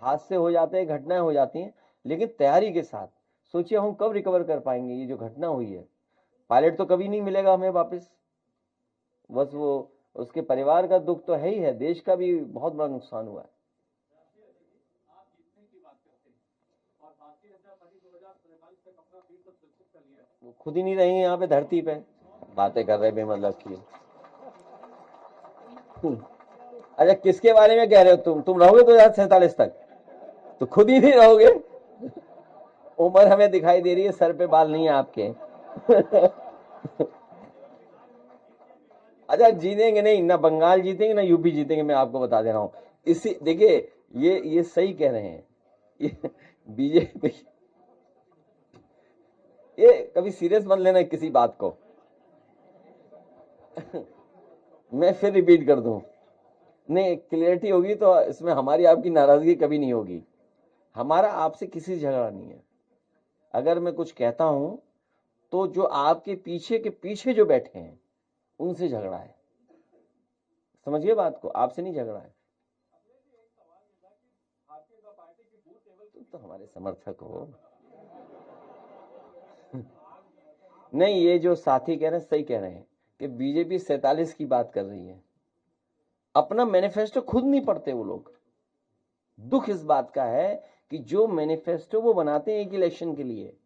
हादसे हो जाते हैं, घटनाएं हो जाती हैं, लेकिन तैयारी के साथ। सोचिए हम कब रिकवर कर पाएंगे ये जो घटना हुई है। पायलट तो कभी नहीं मिलेगा हमें वापस, बस वो उसके परिवार का दुख तो है ही है, देश का भी बहुत बड़ा नुकसान हुआ है। वो खुद ही नहीं रहेंगे यहाँ पे धरती पे, बातें कर रहे बेमतलब की। अच्छा किसके बारे में कह रहे हो तुम रहोगे 2047 तक? तो खुद ही नहीं रहोगे। उम्र हमें दिखाई दे रही है, सर पे बाल नहीं है आपके। अच्छा जीतेंगे नहीं ना, बंगाल जीतेंगे ना यूपी जीतेंगे, मैं आपको बता दे रहा हूँ। इसी देखिए, ये सही कह रहे हैं ये बीजेपी। ये कभी सीरियस मत लेना किसी बात को। मैं फिर रिपीट कर दूं, नहीं क्लियरिटी होगी तो इसमें हमारी आपकी नाराजगी कभी नहीं होगी। हमारा आपसे किसी से झगड़ा नहीं है। अगर मैं कुछ कहता हूं तो जो आपके पीछे के पीछे जो बैठे हैं उनसे झगड़ा है, समझिए बात को, आपसे नहीं झगड़ा है। तुम तो हमारे समर्थक हो। नहीं, ये जो साथी कह रहे हैं सही कह रहे हैं कि बीजेपी 47 की बात कर रही है, अपना मैनिफेस्टो खुद नहीं पढ़ते वो लोग। दुख इस बात का है कि जो मैनिफेस्टो वो बनाते हैं एक इलेक्शन के लिए,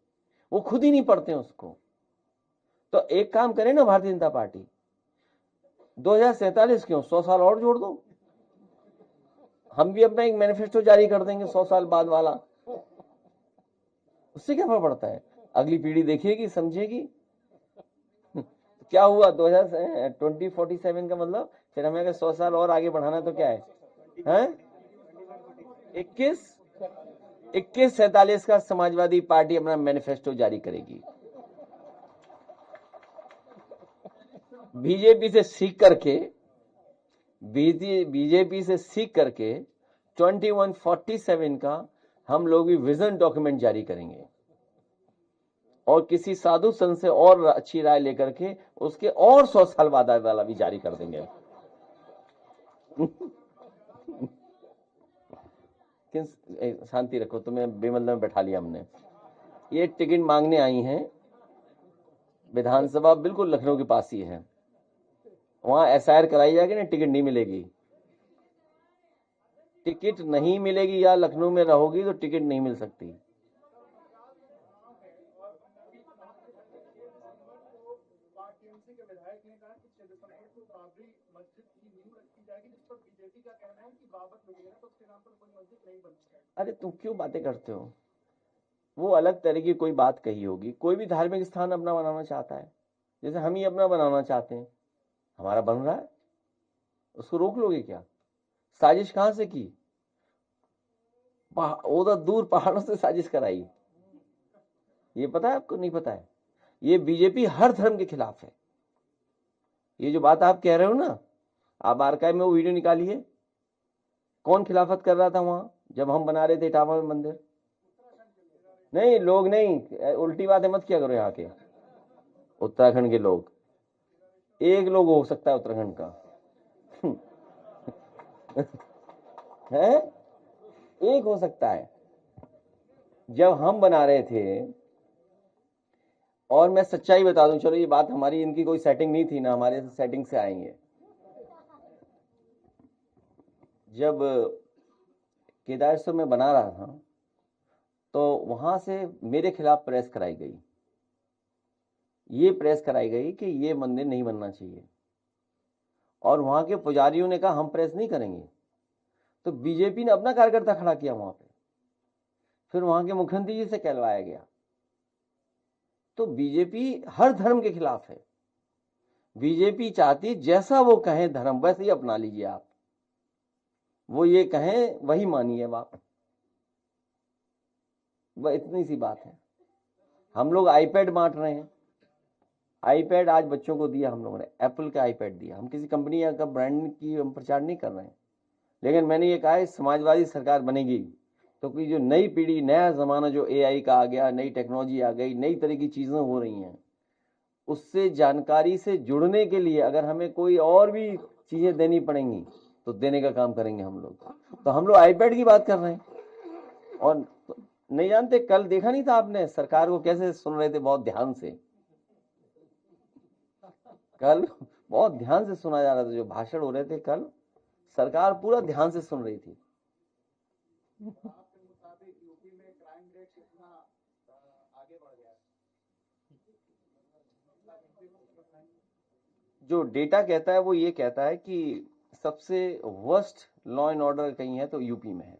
वो खुद ही नहीं पढ़ते हैं उसको। तो एक काम करें ना भारतीय जनता पार्टी, 2047 क्यों, 100 साल और जोड़ दो, हम भी अपना एक मैनिफेस्टो जारी कर देंगे 100 साल बाद वाला। उससे क्या फर्क पड़ता है, अगली पीढ़ी देखिएगी समझेगी। क्या हुआ 2047 का मतलब, फिर हमें अगर 100 साल और आगे बढ़ाना तो क्या है, हैं? 2147 का समाजवादी पार्टी अपना मैनिफेस्टो जारी करेगी। बीजेपी से सीख करके, बीजेपी से सीख करके 2147 का हम लोग भी विजन डॉक्यूमेंट जारी करेंगे और किसी साधु संत से और अच्छी राय लेकर के उसके और 100 साल बाद वाला भी जारी कर देंगे। शांति रखो, तुम्हें बेमतलब में बैठा लिया हमने। ये टिकट मांगने आई हैं, विधानसभा बिल्कुल लखनऊ के पास ही है, वहां एसआईआर कराई जाएगी ना, टिकट नहीं मिलेगी। टिकट नहीं मिलेगी, या लखनऊ में रहोगी तो टिकट नहीं मिल सकती। अरे तुम क्यों बातें करते हो, वो अलग तरह की कोई बात कही होगी। कोई भी धार्मिक स्थान अपना बनाना चाहता है, जैसे हम ही अपना बनाना चाहते हैं, हमारा बन रहा है, उसको रोक लोगे क्या? साजिश कहां से की, उधर दूर पहाड़ों से साजिश कराई, ये पता है आपको? नहीं पता है? ये बीजेपी हर धर्म के खिलाफ है। ये जो बात आप कह रहे हो ना, आप आर्काइव में वो वीडियो निकालिए, कौन खिलाफत कर रहा था वहां जब हम बना रहे थे इटावा में मंदिर। नहीं लोग नहीं, उल्टी बातें मत किया करो यहाँ के। उत्तराखंड के लोग, एक लोग हो सकता है उत्तराखंड का। है, एक हो सकता है। जब हम बना रहे थे, और मैं सच्चाई बता दूं, चलो ये बात हमारी इनकी कोई सेटिंग नहीं थी ना, हमारे सेटिंग से आएंगे। जब केदारेश्वर में बना रहा था तो वहां से मेरे खिलाफ प्रेस कराई गई, ये प्रेस कराई गई कि ये मंदिर नहीं बनना चाहिए, और वहां के पुजारियों ने कहा हम प्रेस नहीं करेंगे। तो बीजेपी ने अपना कार्यकर्ता खड़ा किया वहां पे, फिर वहां के मुख्यमंत्री जी से कहलवाया गया। तो बीजेपी हर धर्म के खिलाफ है। बीजेपी चाहती जैसा वो कहें धर्म वैसे ही अपना लीजिए आप, वो ये कहें वही मानिए आप, वह इतनी सी बात है। हम लोग आईपैड बांट रहे हैं, आईपैड आज बच्चों को दिया हम लोगों ने, एप्पल का आईपैड दिया। हम किसी कंपनी का ब्रांड की हम प्रचार नहीं कर रहे हैं, लेकिन मैंने ये कहा है समाजवादी सरकार बनेगी तो कोई जो नई पीढ़ी, नया जमाना जो एआई का आ गया, नई टेक्नोलॉजी आ गई, नई तरह की चीजें हो रही हैं, उससे जानकारी से जुड़ने के लिए अगर हमें कोई और भी चीजें देनी पड़ेंगी तो देने का काम करेंगे हम लोग। तो हम लोग आईपैड की बात कर रहे हैं और नहीं जानते। कल देखा नहीं था आपने सरकार को कैसे सुन रहे थे, बहुत ध्यान से। कल बहुत ध्यान से सुना जा रहा था, जो भाषण हो रहे थे कल, सरकार पूरा ध्यान से सुन रही थी। जो डेटा कहता है वो ये कहता है कि सबसे वर्स्ट लॉ एंड ऑर्डर कहीं है तो यूपी में है।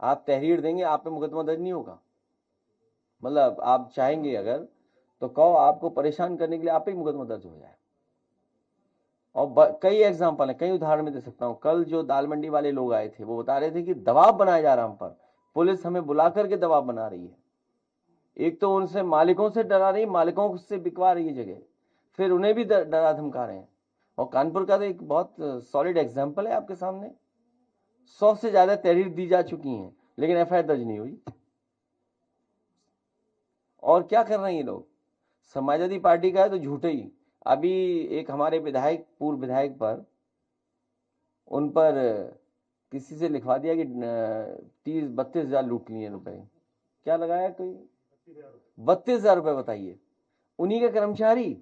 आप तहरीर देंगे, आप पे मुकदमा दर्ज नहीं होगा। मतलब आप चाहेंगे अगर तो कहो, आपको परेशान करने के लिए आप पे मुकदमा दर्ज हो जाए। और कई एग्जाम्पल है, कई उदाहरण में दे सकता हूँ। कल जो दाल मंडी वाले लोग आए थे वो बता रहे थे कि दबाव बनाया जा रहा हम पर, पुलिस हमें बुला करके दबाव बना रही है। एक तो उनसे मालिकों से डरा रही, मालिकों से बिकवा रही है जगह, फिर उन्हें भी डरा धमका रहे हैं। और कानपुर का तो एक बहुत सॉलिड एग्जाम्पल है आपके सामने। 100 से ज्यादा तहरीर दी जा चुकी हैं, लेकिन एफआईआर दर्ज नहीं हुई। और क्या कर रहे हैं ये लोग? समाजवादी पार्टी का है तो झूठे ही। अभी एक हमारे विधायक, पूर्व विधायक पर, उन पर किसी से लिखवा दिया कि 30-32 हजार लूट लिए रुपए। क्या लगाया? कोई 32 हजार रुपए, बताइए। उन्हीं का कर्मचारी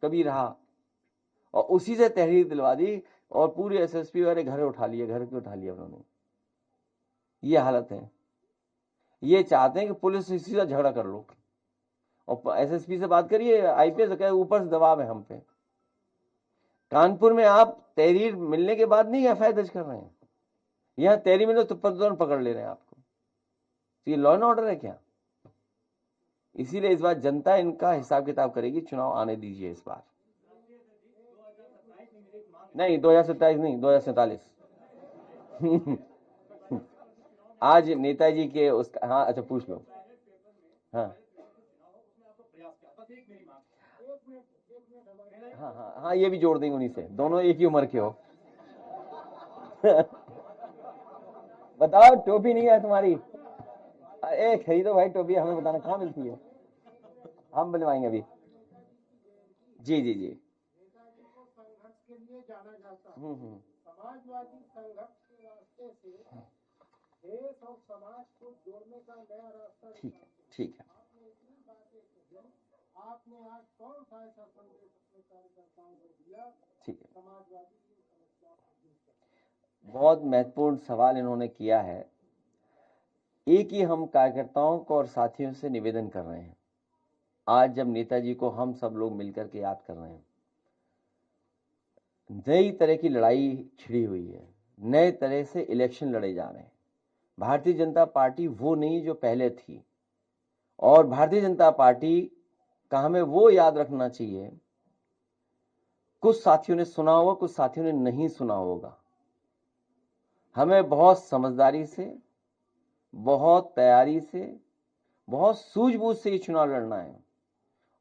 कभी रहा, और उसी से तहरीर दिलवा दी, और पूरे एसएसपी वाले घर उठा लिए, घर के उठा लिया उन्होंने। ये हालत है। ये चाहते हैं कि पुलिस से सीधा झगड़ा कर लो, और एसएसपी से बात करिए, आईपीएस ऊपर से दबाव है हम पे। कानपुर में आप तहरीर मिलने के बाद नहीं एफआईआर दर्ज कर रहे हैं, यहाँ तहरीर मिले तो तुरंत पकड़ ले रहे हैं आपको। तो ये लॉ एंड ऑर्डर है क्या? इसीलिए इस बार जनता इनका हिसाब किताब करेगी। चुनाव आने दीजिए इस बार। नहीं, 2027 नहीं, 2047। आज नेताजी के उसका, हाँ अच्छा पूछ लो। हाँ हाँ हाँ हाँ, ये भी जोड़ देंगे उन्हीं से, दोनों एक ही उम्र के हो। बताओ, टोपी नहीं है तुम्हारी? अरे खरीदो भाई टोपी, हमें बताना कहाँ मिलती है, हम बनवाएंगे अभी। जी जी जी। समाजवादी संघर्ष के रास्ते से देश और समाज को जोड़ने का नया रास्ता। ठीक है, ठीक है। आपने इतनी बातें कही, आपने आज कौन सा ऐसा संदेश अपने कार्यकर्ताओं को दिया? ठीक है। समाजवादी की समस्या को दूर करना, बहुत महत्वपूर्ण सवाल इन्होंने किया है। एक ही हम कार्यकर्ताओं को और साथियों से निवेदन कर रहे हैं, आज जब नेताजी को हम सब लोग मिलकर के याद कर रहे हैं, नई तरह की लड़ाई छिड़ी हुई है, नए तरह से इलेक्शन लड़े जा रहे हैं। भारतीय जनता पार्टी वो नहीं जो पहले थी, और भारतीय जनता पार्टी का हमें वो याद रखना चाहिए। कुछ साथियों ने सुना होगा, कुछ साथियों ने नहीं सुना होगा। हमें बहुत समझदारी से, बहुत तैयारी से, बहुत सूझबूझ से ये चुनाव लड़ना है।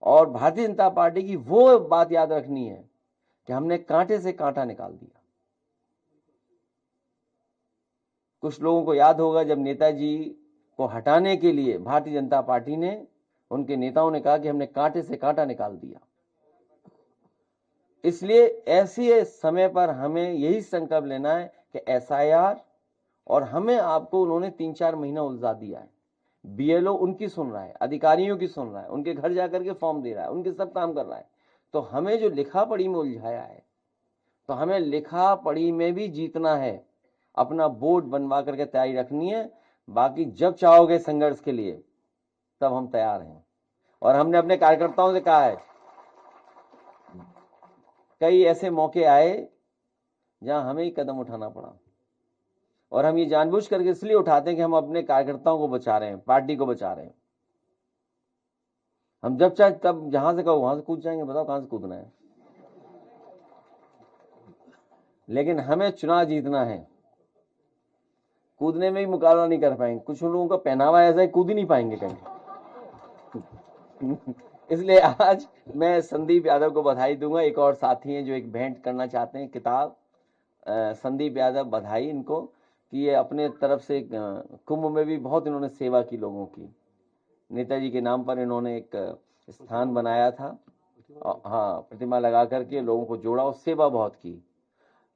और भारतीय जनता पार्टी की वो बात याद रखनी है कि हमने कांटे से कांटा निकाल दिया। कुछ लोगों को याद होगा जब नेताजी को हटाने के लिए भारतीय जनता पार्टी ने, उनके नेताओं ने कहा कि हमने कांटे से कांटा निकाल दिया। इसलिए ऐसे समय पर हमें यही संकल्प लेना है कि एसआईआर, और हमें आपको उन्होंने 3-4 महीना उलझा दिया है। बीएलओ उनकी सुन रहा है, अधिकारियों की सुन रहा है, उनके घर जाकर के फॉर्म दे रहा है, उनके सब काम कर रहा है। तो हमें जो लिखा पढ़ी में उलझाया है, तो हमें लिखा पढ़ी में भी जीतना है। अपना बोर्ड बनवा करके तैयारी रखनी है। बाकी जब चाहोगे संघर्ष के लिए, तब हम तैयार हैं। और हमने अपने कार्यकर्ताओं से कहा है, कई ऐसे मौके आए जहां हमें ही कदम उठाना पड़ा, और हम ये जानबूझ करके इसलिए उठाते हैं कि हम अपने कार्यकर्ताओं को बचा रहे हैं, पार्टी को बचा रहे हैं। हम जब चाहे तब जहां से कहो वहां से कूद जाएंगे, बताओ कहां से कूदना है। लेकिन हमें चुनाव जीतना है। कूदने में भी मुकाबला नहीं कर पाएंगे, कुछ लोगों का पहनावा ऐसा है, कूद ही नहीं पाएंगे कहीं। इसलिए आज मैं संदीप यादव को बधाई दूंगा। एक और साथी हैं जो एक भेंट करना चाहते हैं, किताब। संदीप यादव, बधाई इनको कि ये अपने तरफ से कुंभ में भी बहुत इन्होंने सेवा की लोगों की। नेताजी के नाम पर इन्होंने एक स्थान बनाया था, हाँ, प्रतिमा लगा करके लोगों को जोड़ा और सेवा बहुत की।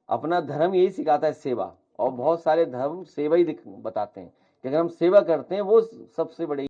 अपना धर्म यही सिखाता है, सेवा। और बहुत सारे धर्म सेवा ही बताते हैं कि अगर हम सेवा करते हैं वो सबसे बड़ी